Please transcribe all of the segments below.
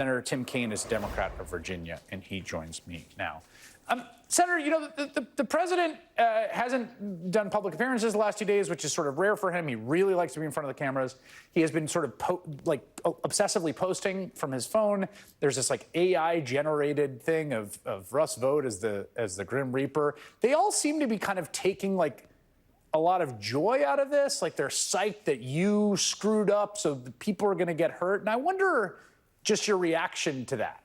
Senator Tim Kaine is a Democrat of Virginia, and he joins me now. Senator, you know, the president hasn't done public appearances the last 2 days, which is sort of rare for him. He really likes to be in front of the cameras. He has been sort of obsessively posting from his phone. There's this like AI-generated thing of Russ Vought as the Grim Reaper. They all seem to be kind of taking like a lot of joy out of this. Like they're psyched that you screwed up, so the people are going to get hurt. And I wonder just your reaction to that.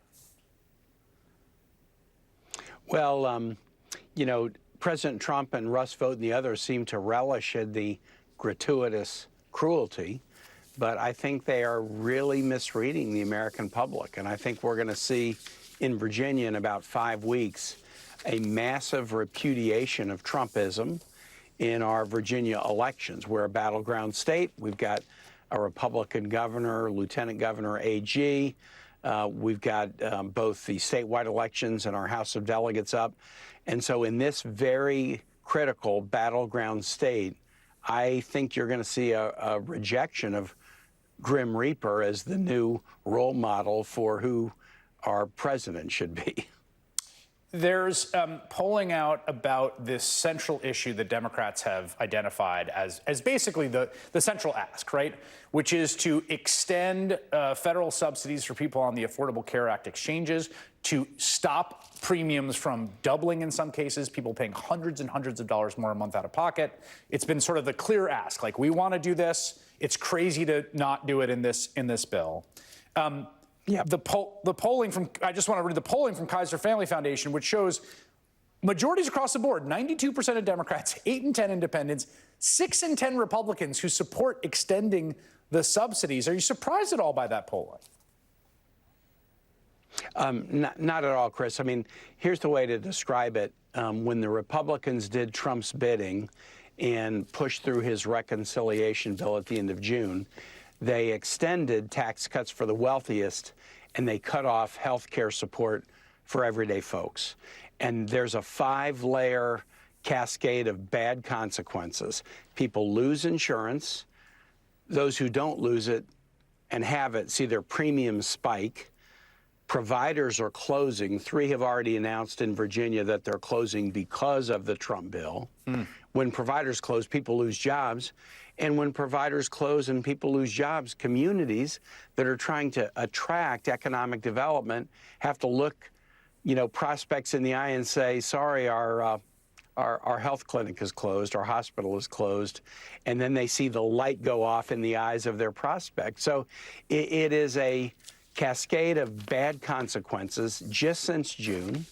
Well, you know, President Trump and Russ Vought and the others seem to relish in the gratuitous cruelty, but I think they are really misreading the American public. And I think we're going to see in Virginia in about 5 weeks a massive repudiation of Trumpism in our Virginia elections. We're a battleground state. We've got a Republican governor, lieutenant governor, AG. We've got both the statewide elections and our House of Delegates up. And so in this very critical battleground state, I think you're going to see a rejection of Grim Reaper as the new role model for who our president should be. There's polling out about this central issue that Democrats have identified as basically the central ask, right? Which is to extend federal subsidies for people on the Affordable Care Act exchanges, to stop premiums from doubling in some cases, people paying hundreds and hundreds of dollars more a month out of pocket. It's been sort of the clear ask, like, we want to do this. It's crazy to not do it in this bill. Yeah, the polling from, I just want to read the polling from Kaiser Family Foundation, which shows majorities across the board, 92% of Democrats, 8 in 10 independents, 6 in 10 Republicans who support extending the subsidies. Are you surprised at all by that polling? Not at all, Chris. I mean, here's the way to describe it. When the Republicans did Trump's bidding and pushed through his reconciliation bill at the end of June, they extended tax cuts for the wealthiest, and they cut off health care support for everyday folks. And there's a 5-layer cascade of bad consequences. People lose insurance. Those who don't lose it and have it see their premiums spike. Providers are closing. 3 have already announced in Virginia that they're closing because of the Trump bill. When providers close, people lose jobs. And when providers close and people lose jobs, communities that are trying to attract economic development have to look, you know, prospects in the eye and say, sorry, our health clinic is closed, our hospital is closed, and then they see the light go off in the eyes of their prospect. So it is a cascade of bad consequences just since June.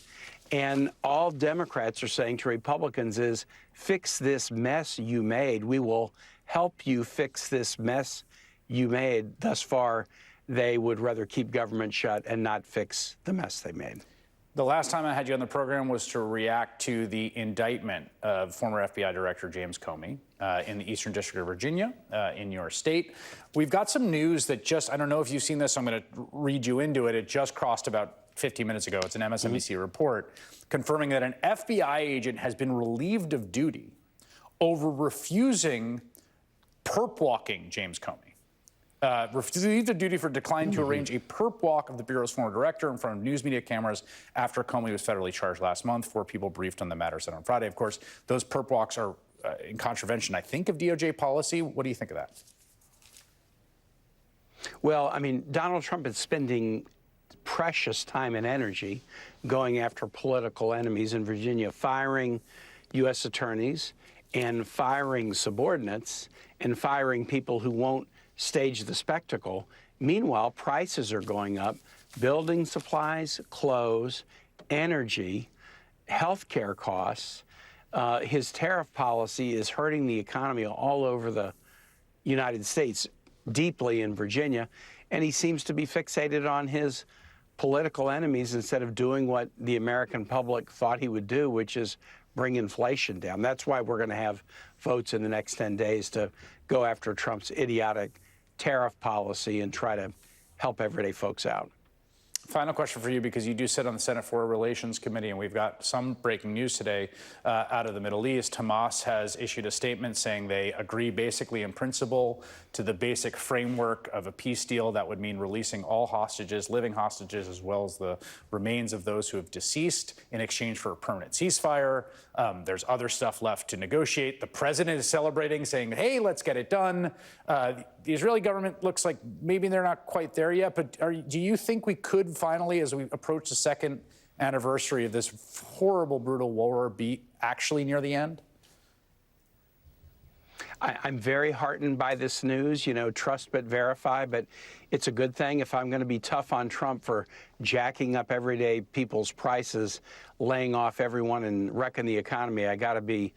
And all Democrats are saying to Republicans is, fix this mess you made. We will help you fix this mess you made. Thus far, they would rather keep government shut and not fix the mess they made. The last time I had you on the program was to react to the indictment of former FBI Director James Comey in the Eastern District of Virginia in your state. We've got some news that just, I don't know if you've seen this, I'm going to read you into it. It just crossed about 15 minutes ago. It's an MSNBC report confirming that an FBI agent has been relieved of duty over refusing perp walking James Comey. Relieved of duty for declining to arrange a perp walk of the Bureau's former director in front of news media cameras after Comey was federally charged last month. 4 people briefed on the matter said on Friday. Of course, those perp walks are in contravention, I think, of DOJ policy. What do you think of that? Well, I mean, Donald Trump is spending precious time and energy going after political enemies in Virginia, firing U.S. attorneys and firing subordinates and firing people who won't stage the spectacle. Meanwhile, prices are going up, building supplies, clothes, energy, healthcare costs. His tariff policy is hurting the economy all over the United States, deeply in Virginia, and he seems to be fixated on his political enemies instead of doing what the American public thought he would do, which is bring inflation down. That's why we're going to have votes in the next 10 days to go after Trump's idiotic tariff policy and try to help everyday folks out. Final question for you, because you do sit on the Senate Foreign Relations Committee, and we've got some breaking news today out of the Middle East. Hamas has issued a statement saying they agree basically in principle to the basic framework of a peace deal that would mean releasing all hostages, living hostages, as well as the remains of those who have deceased in exchange for a permanent ceasefire. There's other stuff left to negotiate. The president is celebrating, saying, hey, let's get it done. The Israeli government looks like maybe they're not quite there yet, but do you think we could finally, as we approach the second anniversary of this horrible, brutal war, be actually near the end? I'm very heartened by this news, trust but verify, but it's a good thing. If I'm going to be tough on Trump for jacking up everyday people's prices, laying off everyone and wrecking the economy, I got to be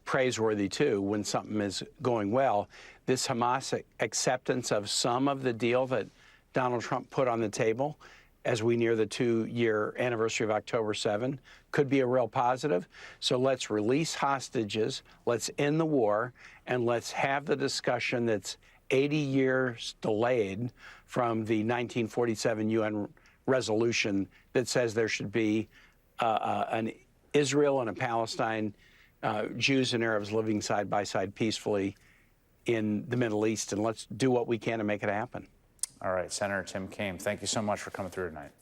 praiseworthy too when something is going well. This Hamas acceptance of some of the deal that Donald Trump put on the table as we near the 2-year anniversary of October 7 could be a real positive. So let's release hostages, let's end the war, and let's have the discussion that's 80 years delayed from the 1947 UN resolution that says there should be an Israel and a Palestine, Jews and Arabs living side by side peacefully in the Middle East, and let's do what we can to make it happen. All right, Senator Tim Kaine, thank you so much for coming through tonight.